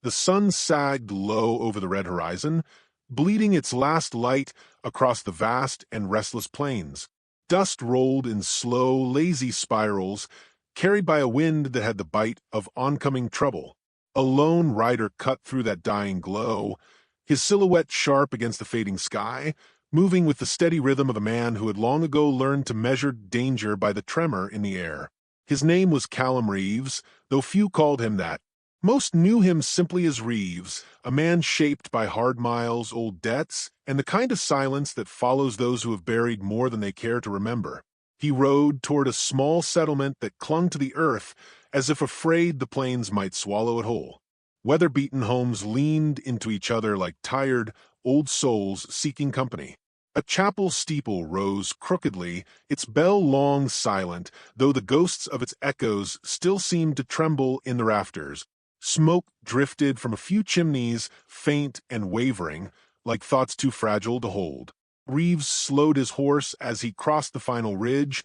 The sun sagged low over the red horizon, bleeding its last light across the vast and restless plains. Dust rolled in slow, lazy spirals, carried by a wind that had the bite of oncoming trouble. A lone rider cut through that dying glow, his silhouette sharp against the fading sky, moving with the steady rhythm of a man who had long ago learned to measure danger by the tremor in the air. His name was Callum Reeves, though few called him that. Most knew him simply as Reeves, a man shaped by hard miles, old debts, and the kind of silence that follows those who have buried more than they care to remember. He rode toward a small settlement that clung to the earth as if afraid the plains might swallow it whole. Weather-beaten homes leaned into each other like tired, old souls seeking company. A chapel steeple rose crookedly, its bell long silent, though the ghosts of its echoes still seemed to tremble in the rafters. Smoke drifted from a few chimneys, faint and wavering, like thoughts too fragile to hold. Reeves slowed his horse as he crossed the final ridge,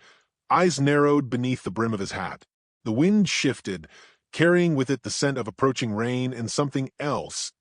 eyes narrowed beneath the brim of his hat. The wind shifted, carrying with it the scent of approaching rain and something else.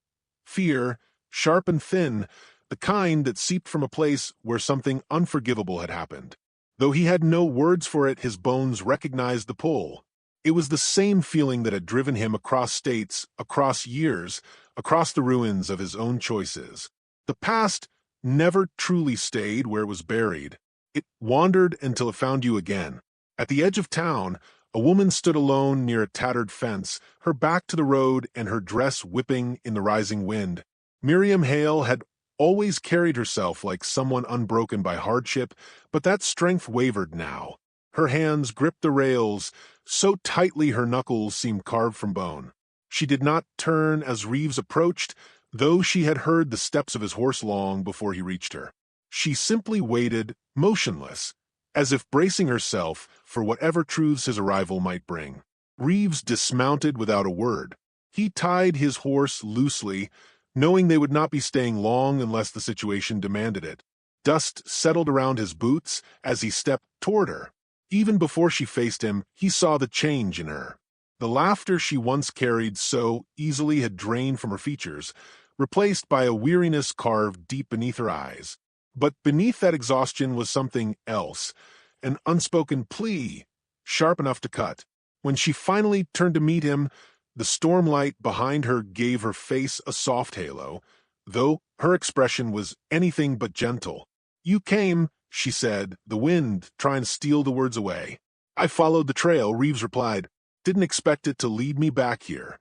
Fear, sharp and thin, the kind that seeped from a place where something unforgivable had happened. Though he had no words for it, his bones recognized the pull. It was the same feeling that had driven him across states, across years, across the ruins of his own choices. The past never truly stayed where it was buried. It wandered until it found you again. At the edge of town, a woman stood alone near a tattered fence, her back to the road and her dress whipping in the rising wind. Miriam Hale had always carried herself like someone unbroken by hardship, but that strength wavered now. Her hands gripped the rails so tightly her knuckles seemed carved from bone. She did not turn as Reeves approached, though she had heard the steps of his horse long before he reached her. She simply waited, motionless, as if bracing herself for whatever truths his arrival might bring. Reeves dismounted without a word. He tied his horse loosely, knowing they would not be staying long unless the situation demanded it. Dust settled around his boots as he stepped toward her. Even before she faced him, he saw the change in her. The laughter she once carried so easily had drained from her features, replaced by a weariness carved deep beneath her eyes. But beneath that exhaustion was something else, an unspoken plea, sharp enough to cut. When she finally turned to meet him, the stormlight behind her gave her face a soft halo, though her expression was anything but gentle. "You came," she said, the wind trying to steal the words away. "I followed the trail," Reeves replied. "Didn't expect it to lead me back here."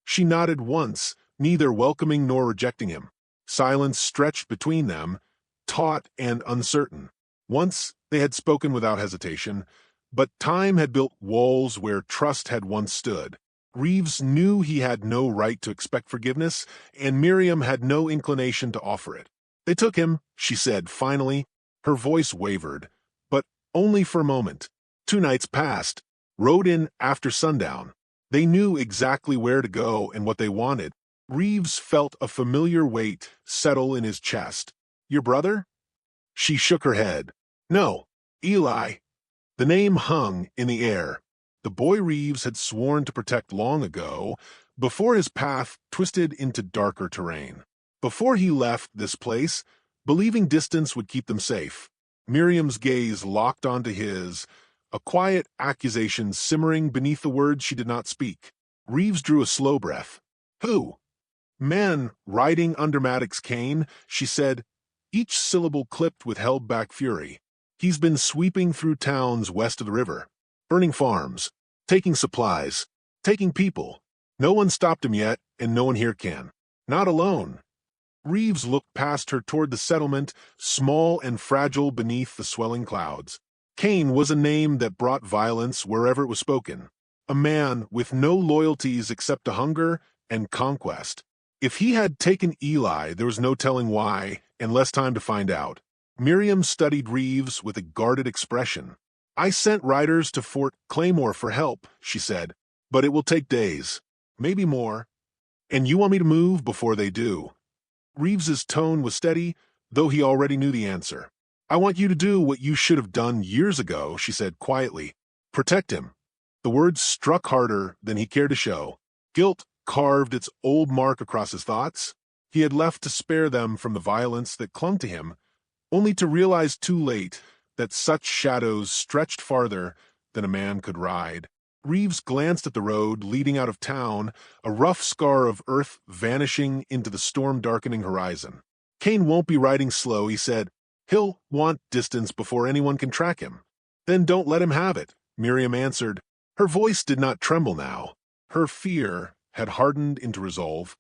She nodded once, neither welcoming nor rejecting him. Silence stretched between them, taut and uncertain. Once they had spoken without hesitation, but time had built walls where trust had once stood. Reeves knew he had no right to expect forgiveness, and Miriam had no inclination to offer it. "They took him," she said finally. Her voice wavered, but only for a moment. 2 nights passed. Rode in after sundown. They knew exactly where to go and what they wanted. Reeves felt a familiar weight settle in his chest. "Your brother?" She shook her head. "No, Eli." The name hung in the air. The boy Reeves had sworn to protect long ago, before his path twisted into darker terrain. Before he left this place, believing distance would keep them safe. Miriam's gaze locked onto his, a quiet accusation simmering beneath the words she did not speak. Reeves drew a slow breath. "Who?" "Man riding under Maddox's cane," she said, each syllable clipped with held-back fury. "He's been sweeping through towns west of the river, burning farms, taking supplies, taking people. No one stopped him yet, and no one here can. Not alone." Reeves looked past her toward the settlement, small and fragile beneath the swelling clouds. Cain was a name that brought violence wherever it was spoken. A man with no loyalties except to hunger and conquest. If he had taken Eli, there was no telling why, and less time to find out. Miriam studied Reeves with a guarded expression. "I sent riders to Fort Claymore for help," she said, "but it will take days, maybe more. And you want me to move before they do." Reeves's tone was steady, though he already knew the answer. "I want you to do what you should have done years ago," she said quietly. "Protect him." The words struck harder than he cared to show. Guilt carved its old mark across his thoughts. He had left to spare them from the violence that clung to him, only to realize too late that such shadows stretched farther than a man could ride. Reeves glanced at the road leading out of town, a rough scar of earth vanishing into the storm-darkening horizon. Kane won't be riding slow, he said. He'll want distance before anyone can track him. Then don't let him have it, Miriam answered. Her voice did not tremble now. Her fear had hardened into resolve,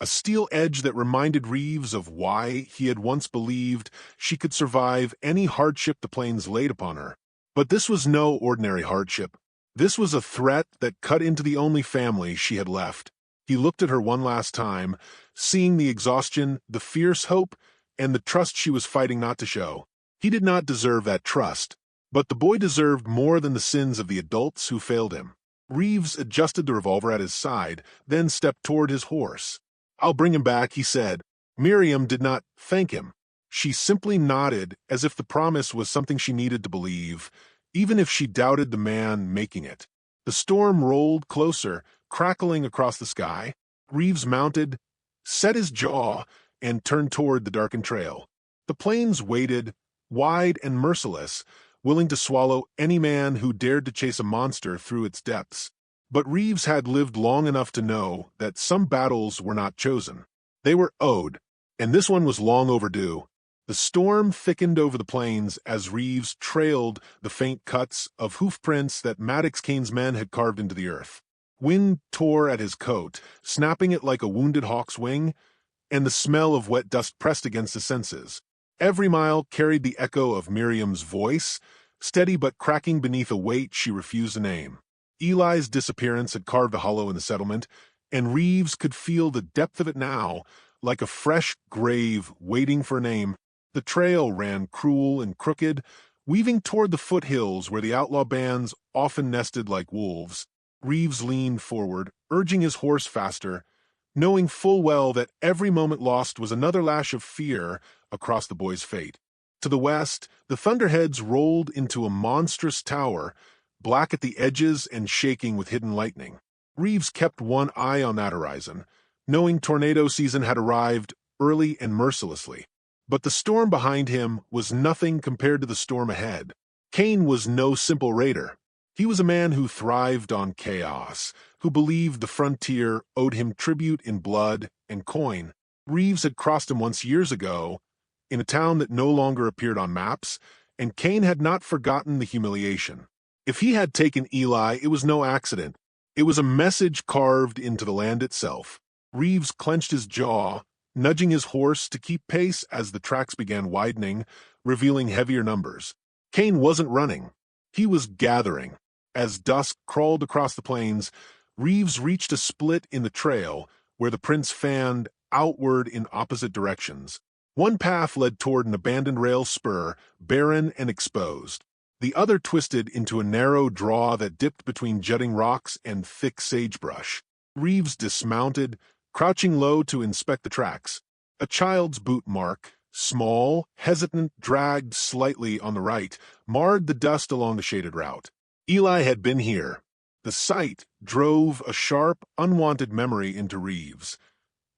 a steel edge that reminded Reeves of why he had once believed she could survive any hardship the plains laid upon her. But this was no ordinary hardship. This was a threat that cut into the only family she had left. He looked at her one last time, seeing the exhaustion, the fierce hope, and the trust she was fighting not to show. He did not deserve that trust, but the boy deserved more than the sins of the adults who failed him. Reeves adjusted the revolver at his side, then stepped toward his horse. I'll bring him back, he said. Miriam did not thank him. She simply nodded as if the promise was something she needed to believe, even if she doubted the man making it. The storm rolled closer, crackling across the sky. Reeves mounted, set his jaw, and turned toward the darkened trail. The plains waited, wide and merciless, willing to swallow any man who dared to chase a monster through its depths. But Reeves had lived long enough to know that some battles were not chosen. They were owed, and this one was long overdue. The storm thickened over the plains as Reeves trailed the faint cuts of hoofprints that Maddox Kane's men had carved into the earth. Wind tore at his coat, snapping it like a wounded hawk's wing, and the smell of wet dust pressed against his senses. Every mile carried the echo of Miriam's voice, steady but cracking beneath a weight she refused to name. Eli's disappearance had carved a hollow in the settlement, and Reeves could feel the depth of it now, like a fresh grave waiting for a name. The trail ran cruel and crooked, weaving toward the foothills where the outlaw bands often nested like wolves. Reeves leaned forward, urging his horse faster, knowing full well that every moment lost was another lash of fear across the boy's fate. To the west, the thunderheads rolled into a monstrous tower, black at the edges and shaking with hidden lightning. Reeves kept one eye on that horizon, knowing tornado season had arrived early and mercilessly. But the storm behind him was nothing compared to the storm ahead. Kane was no simple raider. He was a man who thrived on chaos, who believed the frontier owed him tribute in blood and coin. Reeves had crossed him once years ago, in a town that no longer appeared on maps, and Kane had not forgotten the humiliation. If he had taken Eli, it was no accident. It was a message carved into the land itself. Reeves clenched his jaw, nudging his horse to keep pace as the tracks began widening, revealing heavier numbers. Kane wasn't running. He was gathering. As dusk crawled across the plains, Reeves reached a split in the trail where the prints fanned outward in opposite directions. One path led toward an abandoned rail spur, barren and exposed. The other twisted into a narrow draw that dipped between jutting rocks and thick sagebrush. Reeves dismounted, crouching low to inspect the tracks. A child's boot mark, small, hesitant, dragged slightly on the right, marred the dust along the shaded route. Eli had been here. The sight drove a sharp, unwanted memory into Reeves.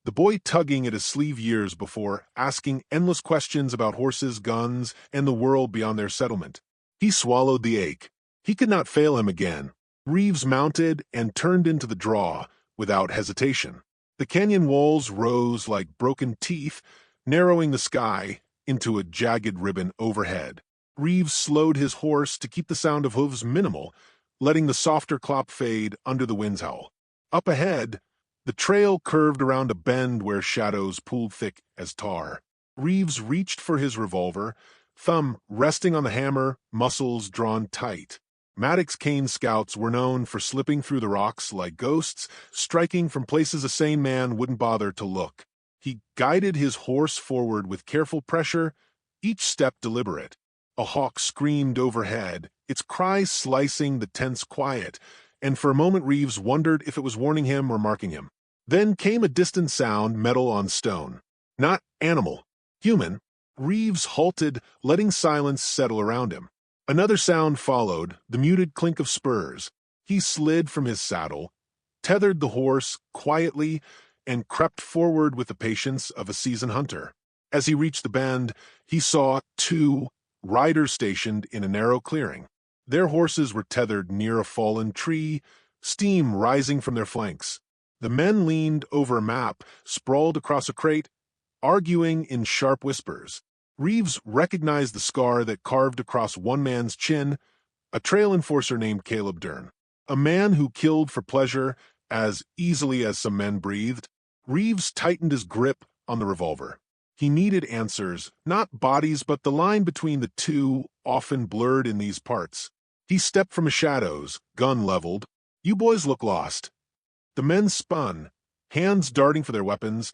The boy tugging at his sleeve years before, asking endless questions about horses, guns, and the world beyond their settlement. He swallowed the ache. He could not fail him again. Reeves mounted and turned into the draw, without hesitation. The canyon walls rose like broken teeth, narrowing the sky into a jagged ribbon overhead. Reeves slowed his horse to keep the sound of hooves minimal, letting the softer clop fade under the wind's howl. Up ahead, the trail curved around a bend where shadows pooled thick as tar. Reeves reached for his revolver, thumb resting on the hammer, muscles drawn tight. Maddox Kane's scouts were known for slipping through the rocks like ghosts, striking from places a sane man wouldn't bother to look. He guided his horse forward with careful pressure, each step deliberate. A hawk screamed overhead, its cries slicing the tense quiet, and for a moment Reeves wondered if it was warning him or marking him. Then came a distant sound, metal on stone. Not animal, human. Reeves halted, letting silence settle around him. Another sound followed, the muted clink of spurs. He slid from his saddle, tethered the horse quietly and crept forward with the patience of a seasoned hunter. As he reached the bend, he saw two riders stationed in a narrow clearing. Their horses were tethered near a fallen tree, steam rising from their flanks. The men leaned over a map sprawled across a crate, arguing in sharp whispers. Reeves recognized the scar that carved across one man's chin, a trail enforcer named Caleb Dern. A man who killed for pleasure as easily as some men breathed. Reeves tightened his grip on the revolver. He needed answers, not bodies, but the line between the two, often blurred in these parts. He stepped from the shadows, gun leveled. "You boys look lost." The men spun, hands darting for their weapons,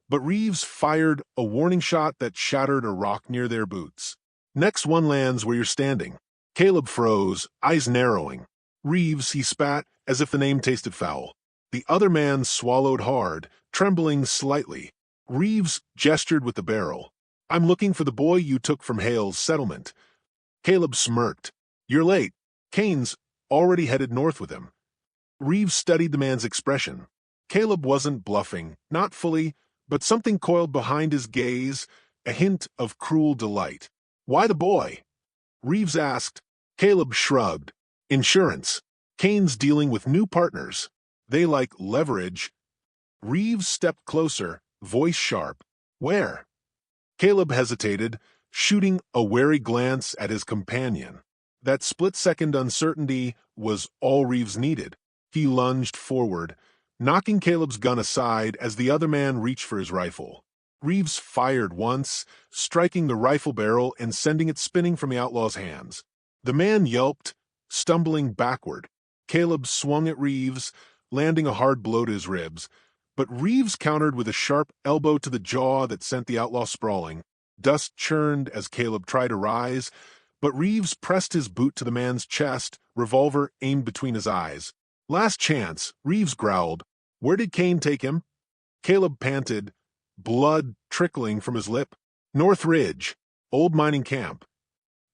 but Reeves fired a warning shot that shattered a rock near their boots. "Next one lands where you're standing." Caleb froze, eyes narrowing. "Reeves," he spat, as if the name tasted foul. The other man swallowed hard, trembling slightly. Reeves gestured with the barrel. "I'm looking for the boy you took from Hale's settlement." Caleb smirked. "You're late." Kane's already headed north with him. Reeves studied the man's expression. Caleb wasn't bluffing, not fully, but something coiled behind his gaze, a hint of cruel delight. "Why the boy?" Reeves asked. Caleb shrugged. "Insurance. Kane's dealing with new partners. They like leverage." Reeves stepped closer, voice sharp. "Where?" Caleb hesitated, shooting a wary glance at his companion. That split-second uncertainty was all Reeves needed. He lunged forward, knocking Caleb's gun aside as the other man reached for his rifle. Reeves fired once, striking the rifle barrel and sending it spinning from the outlaw's hands. The man yelped, stumbling backward. Caleb swung at Reeves, landing a hard blow to his ribs, but Reeves countered with a sharp elbow to the jaw that sent the outlaw sprawling. Dust churned as Caleb tried to rise, but Reeves pressed his boot to the man's chest, revolver aimed between his eyes. "Last chance," Reeves growled. "Where did Kane take him?" Caleb panted, blood trickling from his lip. "North Ridge, old mining camp."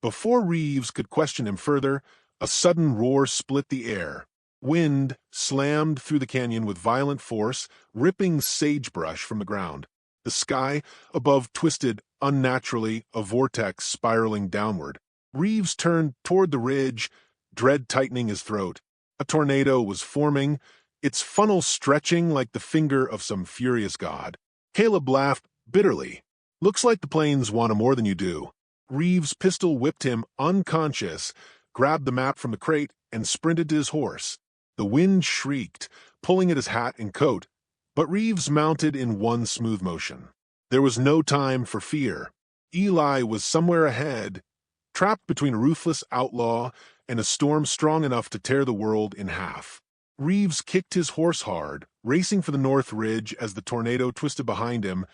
Before Reeves could question him further, a sudden roar split the air. Wind slammed through the canyon with violent force, ripping sagebrush from the ground. The sky above twisted unnaturally, a vortex spiraling downward. Reeves turned toward the ridge, dread tightening his throat. A tornado was forming, its funnel stretching like the finger of some furious god. Caleb laughed bitterly. "Looks like the plains want more than you do." Reeves' pistol whipped him unconscious, grabbed the map from the crate, and sprinted to his horse. The wind shrieked, pulling at his hat and coat, but Reeves mounted in one smooth motion. There was no time for fear. Eli was somewhere ahead, trapped between a ruthless outlaw and a storm strong enough to tear the world in half. Reeves kicked his horse hard, racing for the North Ridge as the tornado twisted behind him,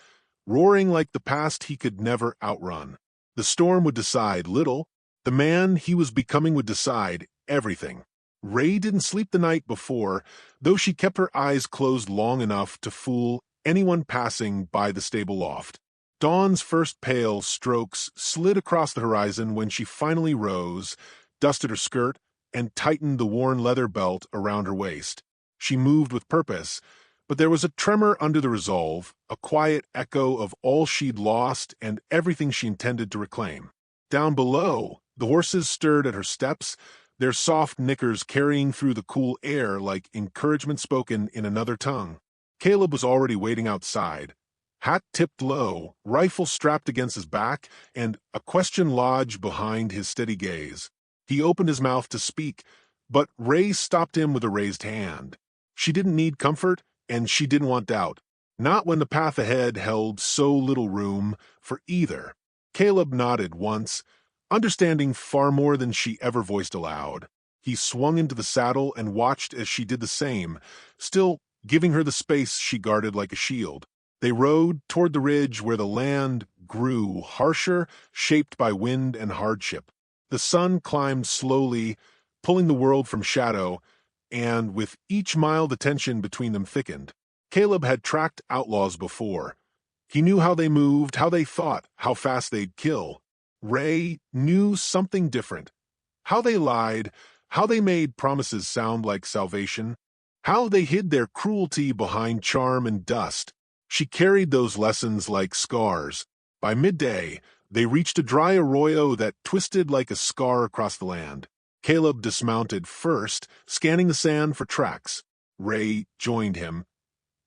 roaring like the past he could never outrun. The storm would decide little. The man he was becoming would decide everything. Ray didn't sleep the night before, though she kept her eyes closed long enough to fool anyone passing by the stable loft. Dawn's first pale strokes slid across the horizon when she finally rose, dusted her skirt, and tightened the worn leather belt around her waist. She moved with purpose, but there was a tremor under the resolve, a quiet echo of all she'd lost and everything she intended to reclaim. Down below, the horses stirred at her steps, their soft knickers carrying through the cool air like encouragement spoken in another tongue. Caleb was already waiting outside, hat tipped low, rifle strapped against his back, and a question lodged behind his steady gaze. He opened his mouth to speak, but Ray stopped him with a raised hand. She didn't need comfort, and she didn't want doubt. Not when the path ahead held so little room for either. Caleb nodded once, understanding far more than she ever voiced aloud. He swung into the saddle and watched as she did the same, still giving her the space she guarded like a shield. They rode toward the ridge where the land grew harsher, shaped by wind and hardship. The sun climbed slowly, pulling the world from shadow, and with each mile the tension between them thickened. Caleb had tracked outlaws before. He knew how they moved, how they thought, how fast they'd kill. Ray knew something different. How they lied, how they made promises sound like salvation, How they hid their cruelty behind charm and dust. She carried those lessons like scars. By midday, they reached a dry arroyo that twisted like a scar across the land. Caleb dismounted first, scanning the sand for tracks. Ray joined him,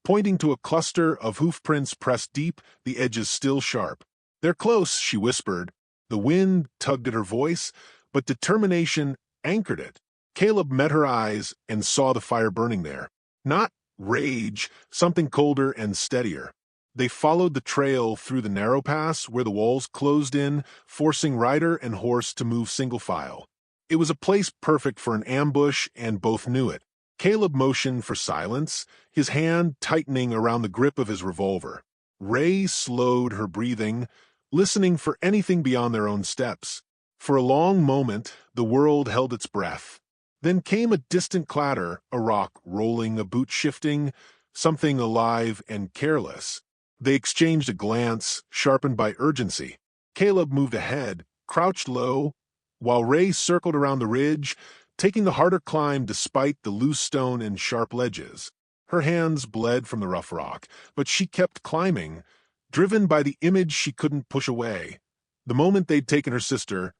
pointing to a cluster of hoofprints pressed deep, the edges still sharp. "They're close," she whispered. The wind tugged at her voice, but determination anchored it. Caleb met her eyes and saw the fire burning there. Not rage, something colder and steadier. They followed the trail through the narrow pass where the walls closed in, forcing rider and horse to move single file. It was a place perfect for an ambush, and both knew it. Caleb motioned for silence, his hand tightening around the grip of his revolver. Ray slowed her breathing, listening for anything beyond their own steps. For a long moment, the world held its breath. Then came a distant clatter, a rock rolling, a boot shifting, something alive and careless. They exchanged a glance, sharpened by urgency. Caleb moved ahead, crouched low, while Ray circled around the ridge, taking the harder climb despite the loose stone and sharp ledges. Her hands bled from the rough rock, but she kept climbing, driven by the image she couldn't push away. The moment they'd taken her sister,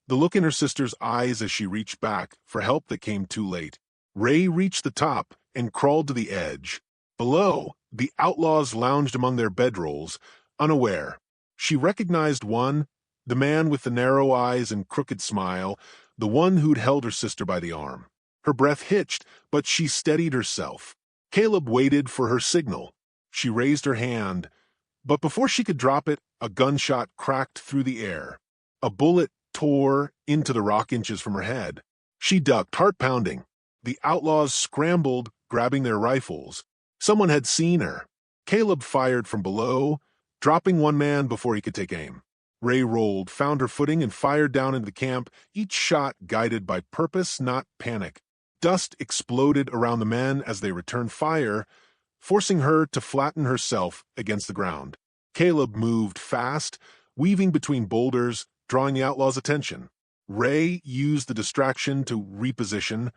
the look in her sister's eyes as she reached back for help that came too late. Ray reached the top and crawled to the edge. Below, the outlaws lounged among their bedrolls, unaware. She recognized one, the man with the narrow eyes and crooked smile, the one who'd held her sister by the arm. Her breath hitched, but she steadied herself. Caleb waited for her signal. She raised her hand, but before she could drop it, a gunshot cracked through the air. A bullet tore into the rock inches from her head. She ducked, heart pounding. The outlaws scrambled, grabbing their rifles. Someone had seen her. Caleb fired from below, dropping one man before he could take aim. Ray rolled, found her footing, and fired down into the camp, each shot guided by purpose, not panic. Dust exploded around the men as they returned fire, forcing her to flatten herself against the ground. Caleb moved fast, weaving between boulders, drawing the outlaws' attention. Ray used the distraction to reposition,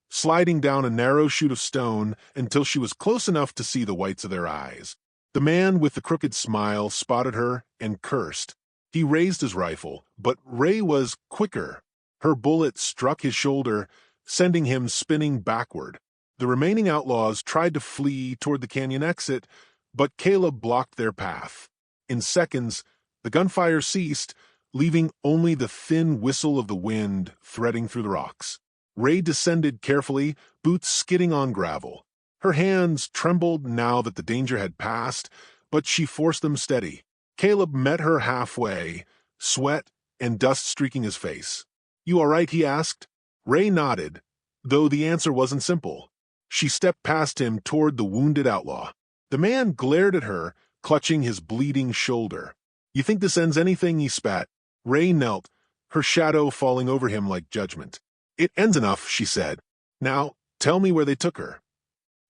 sliding down a narrow chute of stone until she was close enough to see the whites of their eyes. The man with the crooked smile spotted her and cursed. He raised his rifle, but Ray was quicker. Her bullet struck his shoulder, sending him spinning backward. The remaining outlaws tried to flee toward the canyon exit, but Caleb blocked their path. In seconds, the gunfire ceased, leaving only the thin whistle of the wind threading through the rocks. Ray descended carefully, boots skidding on gravel. Her hands trembled now that the danger had passed, but she forced them steady. Caleb met her halfway, sweat and dust streaking his face. "You all right?" he asked. Ray nodded, though the answer wasn't simple. She stepped past him toward the wounded outlaw. The man glared at her, clutching his bleeding shoulder. "You think this ends anything?" he spat. Ray knelt, her shadow falling over him like judgment. "It ends enough," she said. "Now, tell me where they took her."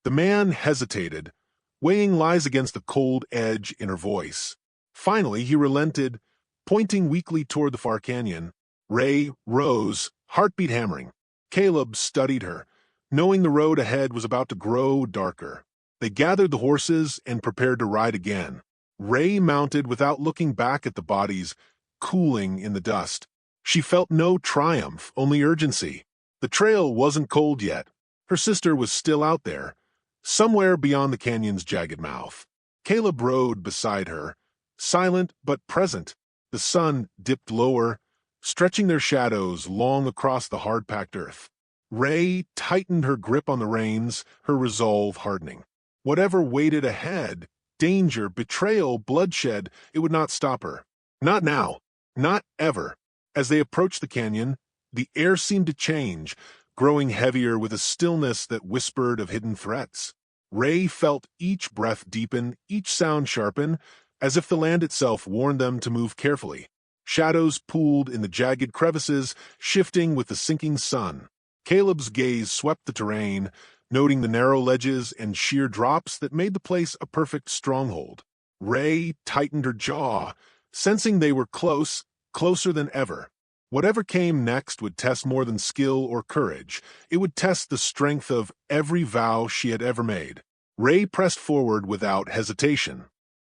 The man hesitated, weighing lies against the cold edge in her voice. Finally, he relented, pointing weakly toward the far canyon. Ray rose, heartbeat hammering. Caleb studied her, knowing the road ahead was about to grow darker. They gathered the horses and prepared to ride again. Ray mounted without looking back at the bodies, cooling in the dust. She felt no triumph, only urgency. The trail wasn't cold yet. Her sister was still out there, somewhere beyond the canyon's jagged mouth. Caleb rode beside her, silent but present. The sun dipped lower, stretching their shadows long across the hard-packed earth. Ray tightened her grip on the reins, her resolve hardening. Whatever waited ahead, danger, betrayal, bloodshed, it would not stop her. Not now. Not ever. As they approached the canyon, the air seemed to change, growing heavier with a stillness that whispered of hidden threats. Ray felt each breath deepen, each sound sharpen, as if the land itself warned them to move carefully. Shadows pooled in the jagged crevices, shifting with the sinking sun. Caleb's gaze swept the terrain, noting the narrow ledges and sheer drops that made the place a perfect stronghold. Ray tightened her jaw, sensing they were close, closer than ever. Whatever came next would test more than skill or courage. It would test the strength of every vow she had ever made. Ray pressed forward without hesitation.